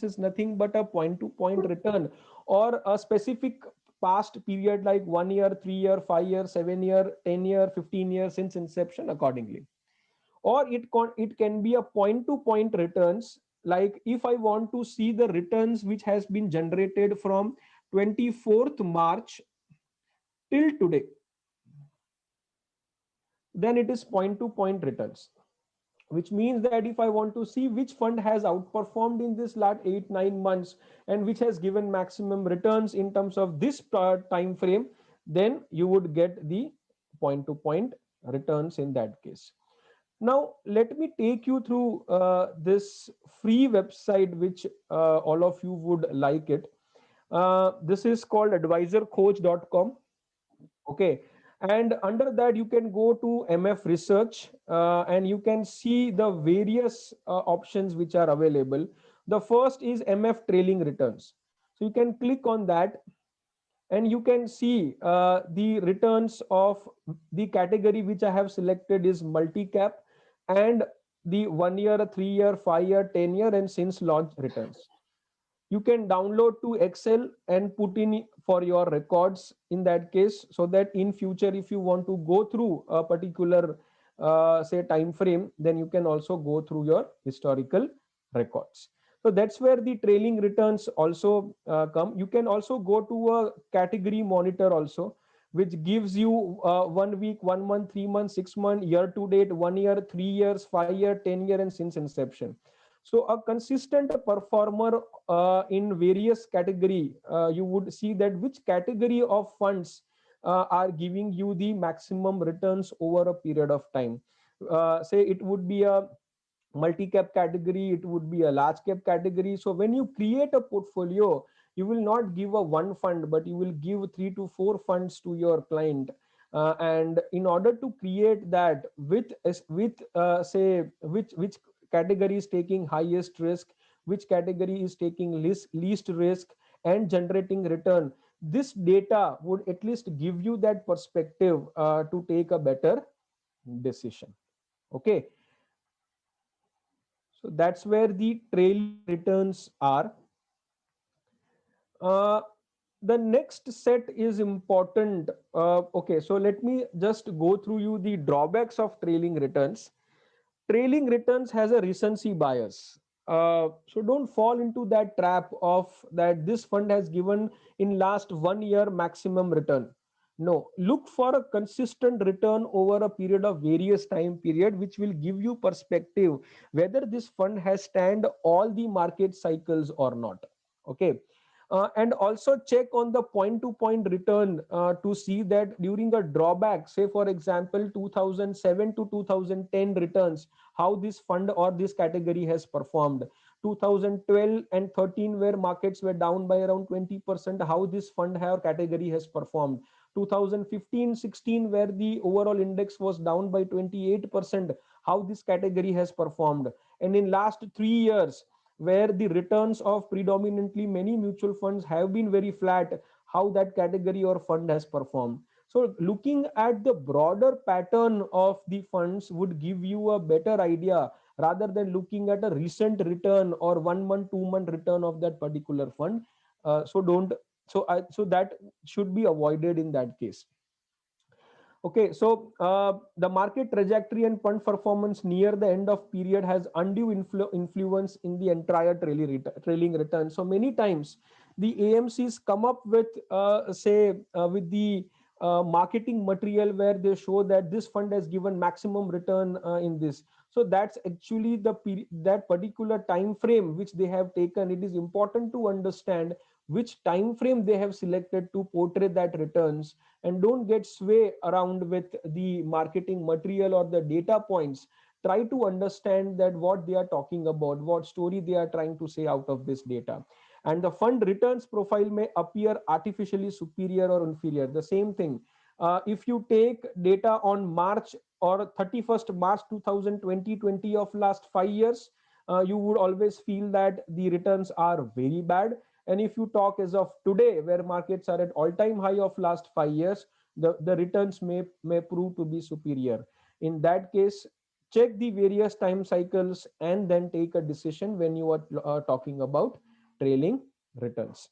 is nothing but a point to point return or a specific past period like 1 year, 3 year, 5 year, 7 year, 10 year, 15 years since inception accordingly. Or it can be a point to point returns, like if I want to see the returns which has been generated from 24th March till today, then it is point to point returns, which means that if I want to see which fund has outperformed in this last 8 9 months and which has given maximum returns in terms of this time frame, then you would get the point to point returns in that case. Now let me take you through this free website which all of you would like it. This is called advisorcoach.com. Okay, and under that you can go to MF research, and you can see the various options which are available. The first is MF trailing returns, so you can click on that and you can see the returns of the category which I have selected is multi cap, and the 1 year, 3 year, 5 year, 10 year and since launch returns. You can download to Excel and put in for your records in that case, so that in future if you want to go through a particular say time frame, then you can also go through your historical records. So that's where the trailing returns also come. You can also go to a category monitor also, which gives you 1 week, 1 month, 3 months, 6 months, year to date, 1 year, 3 years, 5 year, 10 year and since inception. So a consistent performer in various category, you would see that which category of funds are giving you the maximum returns over a period of time. Say it would be a multi-cap category, it would be a large cap category. So when you create a portfolio, you will not give a one fund, but you will give 3 to 4 funds to your client. And in order to create that with say which category is taking highest risk, which category is taking least risk and generating return, this data would at least give you that perspective to take a better decision. Okay, so that's where the trailing returns are. uh, the next set is important. Okay, so let me just go through you the drawbacks of trailing returns. Trailing returns has a recency bias. So don't fall into that trap of that this fund has given in last 1 year maximum return. No, look for a consistent return over a period of various time period, which will give you perspective whether this fund has stand all the market cycles or not. Okay, and also check on the point to point return to see that during a drawback, say for example 2007 to 2010 returns, how this fund or this category has performed. 2012 and 13 where markets were down by around 20%, how this fund or category has performed. 2015-16 where the overall index was down by 28%, how this category has performed. And in last 3 years where the returns of predominantly many mutual funds have been very flat, how that category or fund has performed. So looking at the broader pattern of the funds would give you a better idea rather than looking at a recent return or 1 month, 2 month return of that particular fund. So don't so that should be avoided in that case. Okay, so the market trajectory and fund performance near the end of period has undue influence in the entire trailing return. So many times the AMCs come up with say with the marketing material where they show that this fund has given maximum return in this. So that's actually that particular time frame which they have taken. It is important to understand which time frame they have selected to portray that returns, and don't get sway around with the marketing material or the data points. Try to understand that what they are talking about, what story they are trying to say out of this data. And the fund returns profile may appear artificially superior or inferior. The same thing, if you take data on March or 31st March 2020 of last 5 years, you would always feel that the returns are very bad. And if you talk as of today, where markets are at all-time high of last 5 years, the returns may prove to be superior. In that case, check the various time cycles, and then take a decision when you are talking about trailing returns.